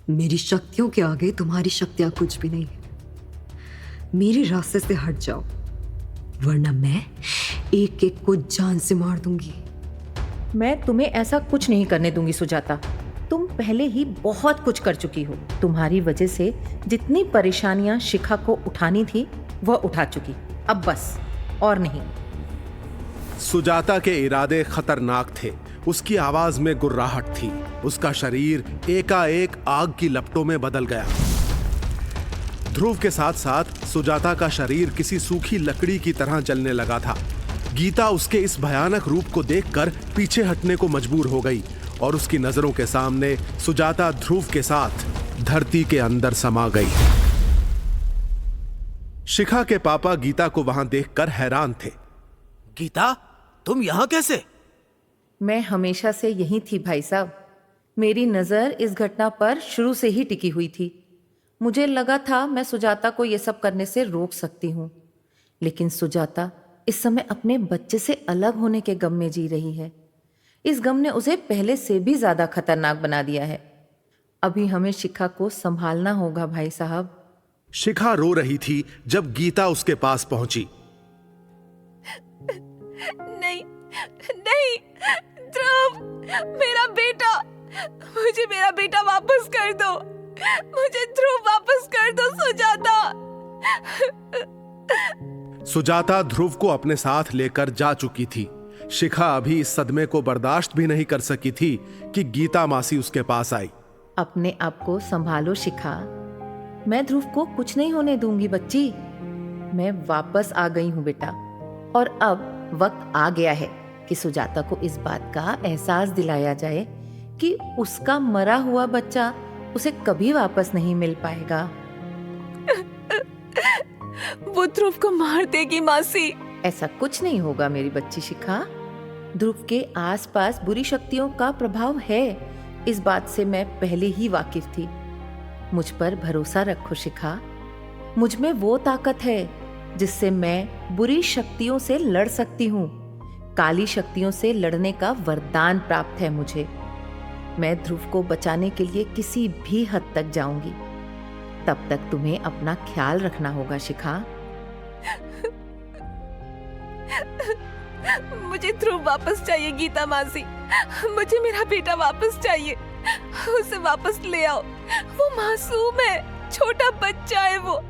मेरी शक्तियों के आगे तुम्हारी शक्तियां कुछ भी नहीं है। मेरे रास्ते से हट जाओ, वरना मैं एक एक को जान से मार दूंगी। मैं तुम्हें ऐसा कुछ नहीं करने दूंगी सुजाता। तुम पहले ही बहुत कुछ कर चुकी हो। तुम्हारी वजह से जितनी परेशानियां शिखा को उठानी थी वह उठा चुकी, अब बस और नहीं। सुजाता के इरादे खतरनाक थे। उसकी आवाज में गुर्राहट थी। उसका शरीर एकाएक आग की लपटों में बदल गया। ध्रुव के साथ साथ सुजाता का शरीर किसी सूखी लकड़ी की तरह जलने लगा था। गीता उसके इस भयानक रूप को देखकर पीछे हटने को मजबूर हो गई और उसकी नजरों के सामने सुजाता ध्रुव के साथ धरती के अंदर समा गई। शिखा के पापा गीता को वहां देखकर हैरान थे। गीता, तुम यहां कैसे? मैं हमेशा से यही थी भाई साहब। मेरी नजर इस घटना पर शुरू से ही टिकी हुई थी। मुझे लगा था मैं सुजाता को यह सब करने से रोक सकती हूँ, लेकिन सुजाता इस समय अपने बच्चे से अलग होने के गम में जी रही है। इस गम ने उसे पहले से भी ज्यादा खतरनाक बना दिया है। अभी हमें शिखा को संभालना होगा भाई साहब। शिखा रो रही थी जब गीता उसके पास पहुंची। नहीं नहीं, ध्रुव, मेरा बेटा, मुझे मेरा बेटा वापस कर दो। मुझे ध्रुव वापस कर दो सुजाता। सुजाता ध्रुव को अपने साथ लेकर जा चुकी थी। शिखा अभी इस सदमे को बर्दाश्त भी नहीं कर सकी थी कि गीता मासी उसके पास आई। अपने आप को संभालो शिखा, मैं ध्रुव को कुछ नहीं होने दूंगी बच्ची। मैं वापस आ गई हूँ बेटा, और अब वक्त आ गया है कि सुजाता को इस बात का एहसास दिलाया जाए कि उसका मरा हुआ बच्चा उसे कभी वापस नहीं मिल पाएगा। वो ध्रुव को मार देगी मासी। ऐसा कुछ नहीं होगा मेरी बच्ची शिखा। ध्रुव के आसपास बुरी शक्तियों का प्रभाव है, इस बात से मैं पहले ही वाकिफ थी। मुझ पर भरोसा रखो शिखा। मुझ में वो ताकत है जिससे मैं बुरी शक्तियों से लड़ सकती हूँ। काली शक्तियों से लड़ने का वरदान प्राप्त है मुझे। मैं ध्रुव को बचाने के लिए किसी भी हद तक जाऊंगी। तब तक तुम्हें अपना ख्याल रखना होगा शिखा। मुझे ध्रुव वापस चाहिए गीता मासी। मुझे मेरा बेटा वापस चाहिए। उसे वापस ले आओ। वो मासूम है, छोटा बच्चा है। वो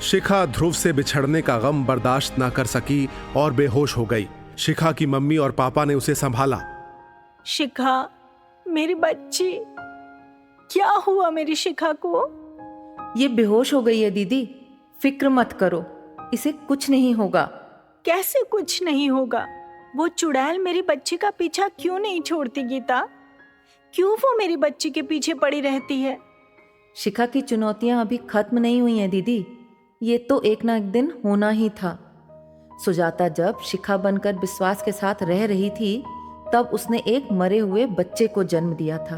शिखा ध्रुव से बिछड़ने का गम बर्दाश्त ना कर सकी और बेहोश हो गई। शिखा की मम्मी और पापा ने उसे संभाला। शिखा, मेरी बच्ची, क्या हुआ मेरी शिखा को? ये बेहोश हो गई है दीदी। फिक्र मत करो, इसे कुछ नहीं होगा। कैसे कुछ नहीं होगा? वो चुड़ैल मेरी बच्ची का पीछा क्यों नहीं छोड़ती गीता? क्यों वो मेरी बच्ची के पीछे पड़ी रहती है? शिखा की चुनौतियां अभी खत्म नहीं हुई हैं दीदी। ये तो एक ना एक दिन होना ही था। सुजाता जब शिखा बनकर विश्वास के साथ रह रही थी, तब उसने एक मरे हुए बच्चे को जन्म दिया था।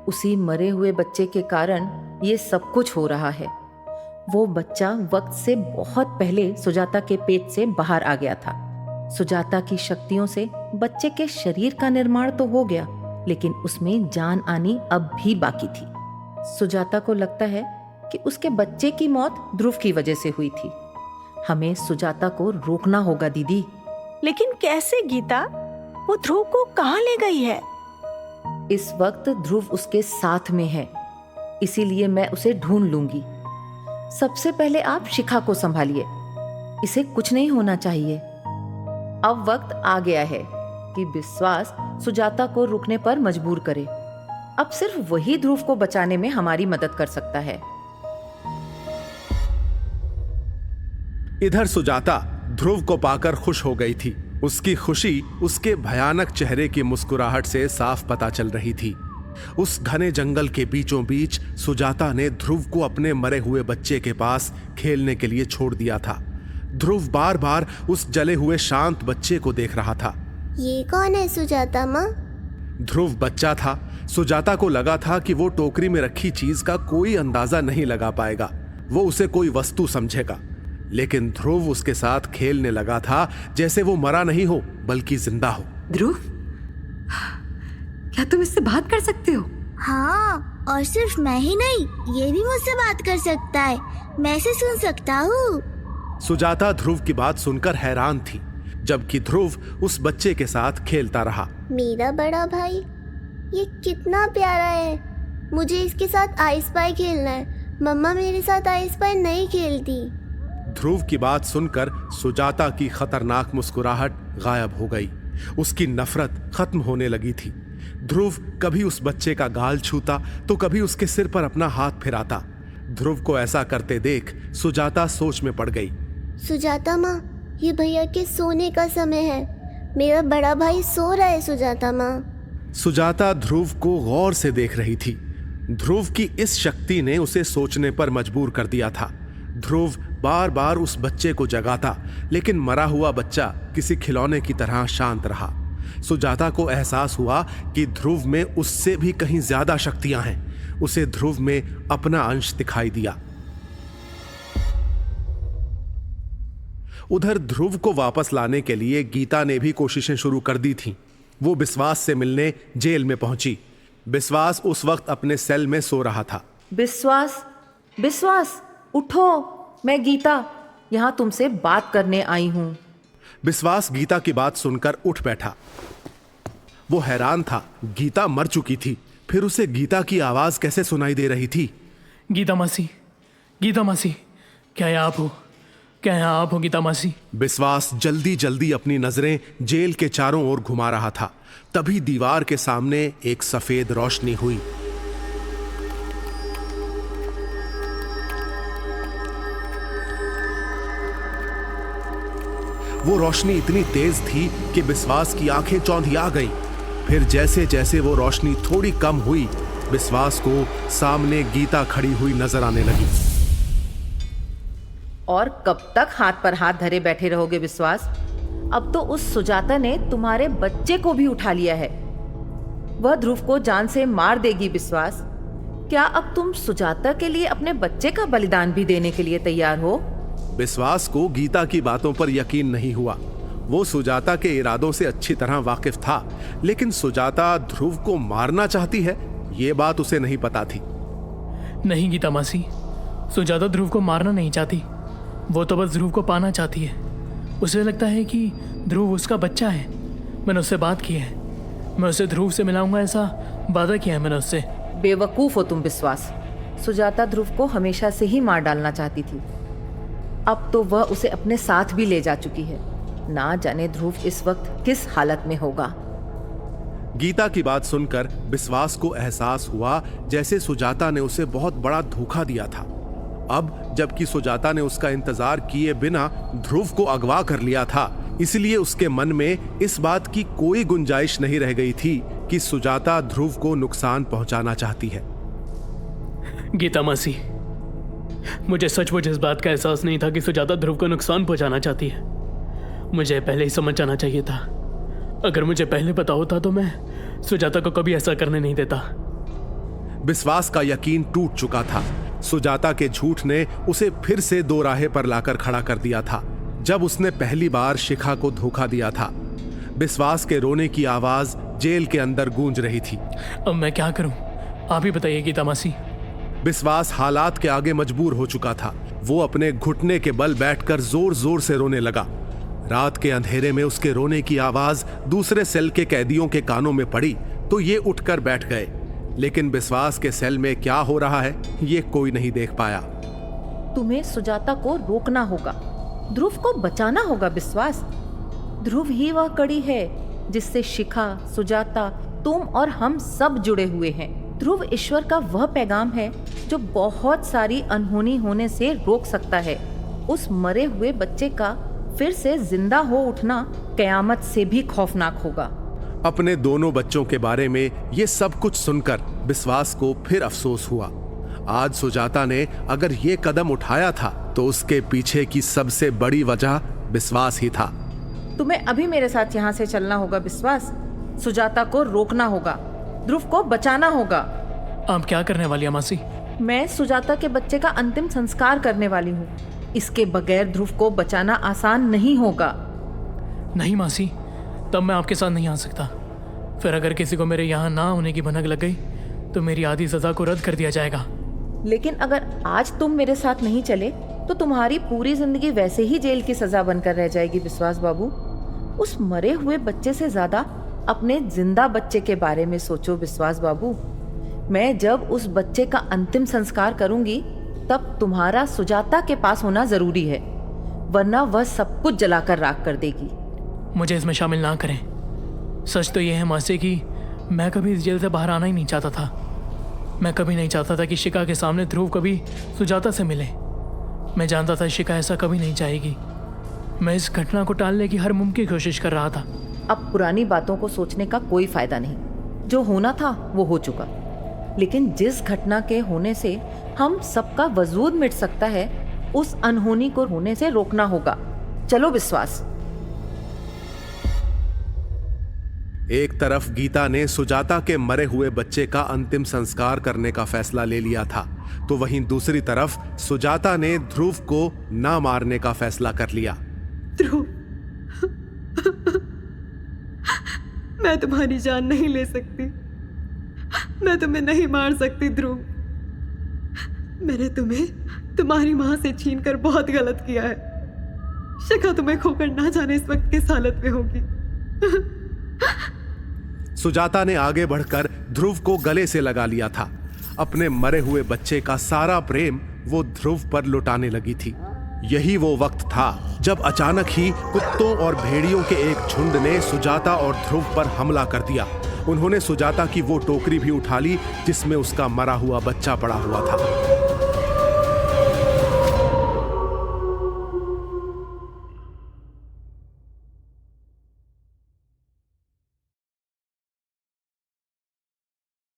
उसी मरे हुए बच्चे के कारण ये सब कुछ हो रहा है। वो बच्चा वक्त से बहुत पहले सुजाता के पेट से बाहर आ गया था। सुजाता की शक्तियों से बच्चे के शरीर का निर्माण तो हो गया, लेकिन उसमें जान आनी अब भी बाकी थी। सुजाता को लगता है कि उसके बच्चे की मौत ध्रुव की वजह से हुई थी। हमें सुजाता को रोकना होगा दीदी। लेकिन कैसे गीता? वो ध्रुव को कहाँ ले गई है? इस वक्त ध्रुव उसके साथ में है, इसीलिए मैं उसे ढूंढ लूंगी। सबसे पहले आप शिखा को संभालिए, इसे कुछ नहीं होना चाहिए। अब वक्त आ गया है कि विश्वास सुजाता को रुकने पर मजबूर करे। अब सिर्फ वही ध्रुव को बचाने में हमारी मदद कर सकता है। इधर सुजाता ध्रुव को पाकर खुश हो गई थी। उसकी खुशी उसके भयानक चेहरे की मुस्कुराहट से साफ पता चल रही थी। उस घने जंगल के बीचों बीच सुजाता ने ध्रुव को अपने मरे हुए बच्चे के पास खेलने के लिए छोड़ दिया था। ध्रुव बार बार उस जले हुए शांत बच्चे को देख रहा था। ये कौन है सुजाता माँ? ध्रुव बच्चा था। सुजाता को लगा था कि वो टोकरी में रखी चीज का कोई अंदाजा नहीं लगा पाएगा। वो उसे कोई वस्तु समझेगा। लेकिन ध्रुव उसके साथ खेलने लगा था जैसे वो मरा नहीं हो बल्कि जिंदा हो। ध्रुव, क्या तुम इससे बात कर सकते हो? हाँ, और सिर्फ मैं ही नहीं, ये भी मुझसे बात कर सकता है। मैं इसे सुन सकता हूँ। सुजाता ध्रुव की बात सुनकर हैरान थी, जबकि ध्रुव उस बच्चे के साथ खेलता रहा। मेरा बड़ा भाई, ये कितना प्यारा है। मुझे इसके साथ आई स्पाई खेलना है। मम्मा मेरे साथ आई स्पाई नहीं खेलती। ध्रुव की बात सुनकर सुजाता की खतरनाक मुस्कुराहट गायब हो गई। उसकी नफरत खत्म होने लगी थी। ध्रुव कभी उस बच्चे का गाल छूता तो कभी उसके सिर पर अपना हाथ फिराता। ध्रुव को ऐसा करते देख सुजाता सोच में पड़ गई। सुजाता माँ, ये भैया के सोने का समय है। मेरा बड़ा भाई सो रहा है सुजाता माँ। सुजाता ध्रुव को गौर से देख रही थी। ध्रुव की इस शक्ति ने उसे सोचने पर मजबूर कर दिया था। ध्रुव बार बार उस बच्चे को जगाता, लेकिन मरा हुआ बच्चा किसी खिलौने की तरह शांत रहा। सुजाता को एहसास हुआ कि ध्रुव में उससे भी कहीं ज्यादा शक्तियां हैं। उसे ध्रुव में अपना अंश दिखाई दिया। उधर ध्रुव को वापस लाने के लिए गीता ने भी कोशिशें शुरू कर दी थीं। वो बिस्वास से मिलने जेल में पहुंची। बिस्वास उस वक्त अपने सेल में सो रहा था। विश्वास, विश्वास, उठो, मैं गीता यहाँ तुमसे बात करने आई हूँ। बिस्वास गीता की बात सुनकर उठ बैठा। वो हैरान था, गीता मर चुकी थी, फिर उसे गीता की आवाज कैसे सुनाई दे रही थी? गीता मासी, गीता मासी, क्या यहाँ आप हो? क्या यहाँ आप हो गीता मासी? बिस्वास जल्दी जल्दी अपनी नजरें जेल के चारों ओर घुमा रहा था। तभी दीवार के सामने एक सफेद रोशनी हुई। वो रोशनी इतनी तेज थी कि बिस्वास की आंखें चौंधिया गईं। फिर जैसे जैसे वो रोशनी थोड़ी कम हुई, बिस्वास को सामने गीता खड़ी हुई नजर आने लगी। और कब तक हाथ पर हाथ धरे बैठे रहोगे विश्वास? अब तो उस सुजाता ने तुम्हारे बच्चे को भी उठा लिया है। वह ध्रुव को जान से मार देगी विश्वास। क्या अब तुम सुजाता के लिए अपने बच्चे का बलिदान भी देने के लिए तैयार हो? बिस्वास को गीता की बातों पर यकीन नहीं हुआ। वो सुजाता के इरादों से अच्छी तरह वाकिफ था, लेकिन सुजाता ध्रुव को मारना चाहती है, ये बात उसे नहीं पता थी। नहीं गीता मासी, सुजाता ध्रुव को मारना नहीं चाहती। वो तो बस ध्रुव को पाना चाहती है। उसे लगता है कि ध्रुव उसका बच्चा है। मैंने उससे बात की है, मैं उसे ध्रुव से मिलाऊंगा, ऐसा वादा किया है मैंने उससे। बेवकूफ हो तुम विश्वास। सुजाता ध्रुव को हमेशा से ही मार डालना चाहती थी। अब तो वह उसे अपने साथ भी ले जा चुकी है। ना जाने ध्रुव इस वक्त किस हालत में होगा। गीता की बात सुनकर बिस्वास को एहसास हुआ जैसे सुजाता ने उसे बहुत बड़ा धोखा दिया था। अब जबकि सुजाता ने उसका इंतजार किए बिना ध्रुव को अगवा कर लिया था, इसलिए उसके मन में इस बात की कोई गुंजाइश नहीं रह गई थी कि सुजाता ध्रुव को नुकसान पहुंचाना चाहती है। गीता मासी, मुझे सचमुच इस बात का एहसास नहीं था कि सुजाता ध्रुव को नुकसान पहुंचाना चाहती है। मुझे पहले ही समझ जाना चाहिए था। अगर मुझे पहले पता होता तो मैं सुजाता को कभी ऐसा करने नहीं देता। विश्वास का यकीन टूट चुका था। सुजाता के झूठ ने उसे फिर से दो राहे पर लाकर खड़ा कर दिया था, जब उसने पहली बार शिखा को धोखा दिया था। विश्वास के रोने की आवाज जेल के अंदर गूंज रही थी। अब मैं क्या करूं? आप ही बताइए गीता मासी। विश्वास हालात के आगे मजबूर हो चुका था। वो अपने घुटने के बल बैठकर जोर जोर से रोने लगा। रात के अंधेरे में उसके रोने की आवाज दूसरे सेल के कैदियों के कानों में पड़ी तो ये उठकर बैठ गए, लेकिन विश्वास के सेल में क्या हो रहा है ये कोई नहीं देख पाया। तुम्हें सुजाता को रोकना होगा, ध्रुव को बचाना होगा विश्वास। ध्रुव ही वह कड़ी है जिससे शिखा, सुजाता, तुम और हम सब जुड़े हुए हैं। ध्रुव ईश्वर का वह पैगाम है जो बहुत सारी अनहोनी होने से रोक सकता है। उस मरे हुए बच्चे का फिर से जिंदा हो उठना कयामत से भी खौफनाक होगा। अपने दोनों बच्चों के बारे में ये सब कुछ सुनकर विश्वास को फिर अफसोस हुआ। आज सुजाता ने अगर ये कदम उठाया था तो उसके पीछे की सबसे बड़ी वजह विश्वास ही था। तुम्हें अभी मेरे साथ यहाँ से चलना होगा विश्वास। सुजाता को रोकना होगा, ध्रुव को बचाना होगा। आप क्या करने वाली हैं मासी? मैं सुजाता के बच्चे का अंतिम संस्कार करने वाली हूँ। इसके बगैर ध्रुव को बचाना आसान नहीं होगा। नहीं मासी, तब मैं आपके साथ नहीं आ सकता। फिर अगर किसी को मेरे यहाँ ना होने की भनक लग गई तो मेरी आधी सजा को रद्द कर दिया जाएगा। लेकिन अगर आज तुम मेरे साथ नहीं चले तो तुम्हारी पूरी जिंदगी वैसे ही जेल की सजा बनकर रह जाएगी विश्वास बाबू। उस मरे हुए बच्चे से ज्यादा अपने जिंदा बच्चे के बारे में सोचो विश्वास बाबू। मैं जब उस बच्चे का अंतिम संस्कार करूंगी तब तुम्हारा सुजाता के पास होना जरूरी है, वरना वह सब कुछ जलाकर राख कर देगी। मुझे इसमें शामिल ना करें। सच तो यह है मासी कि मैं कभी इस जेल से बाहर आना ही नहीं चाहता था। मैं कभी नहीं चाहता था कि शिखा के सामने ध्रुव कभी सुजाता से मिले। मैं जानता था शिखा ऐसा कभी नहीं चाहेगी। मैं इस घटना को टालने की हर मुमकिन कोशिश कर रहा था। अब पुरानी बातों को सोचने का कोई फायदा नहीं। जो होना था वो हो चुका। लेकिन जिस घटना के होने से हम सबका वजूद मिट सकता है, उस अनहोनी को होने से रोकना होगा। चलो विश्वास। एक तरफ गीता ने सुजाता के मरे हुए बच्चे का अंतिम संस्कार करने का फैसला ले लिया था, तो वहीं दूसरी तरफ सुजाता ने ध्रुव को ना मारने का फैसला कर लिया। ध्रुव, मैं तुम्हारी जान नहीं ले सकती। मैं तुम्हें नहीं मार सकती ध्रुव। मैंने तुम्हें तुम्हारी मां से छीनकर बहुत गलत किया है। शिखा तुम्हें खोकर ना जाने इस वक्त किस हालत में होगी। सुजाता ने आगे बढ़कर ध्रुव को गले से लगा लिया था। अपने मरे हुए बच्चे का सारा प्रेम वो ध्रुव पर लुटाने लगी थी। यही वो वक्त था जब अचानक ही कुत्तों और भेड़ियों के एक झुंड ने सुजाता और ध्रुव पर हमला कर दिया। उन्होंने सुजाता की वो टोकरी भी उठा ली जिसमें उसका मरा हुआ बच्चा पड़ा हुआ था।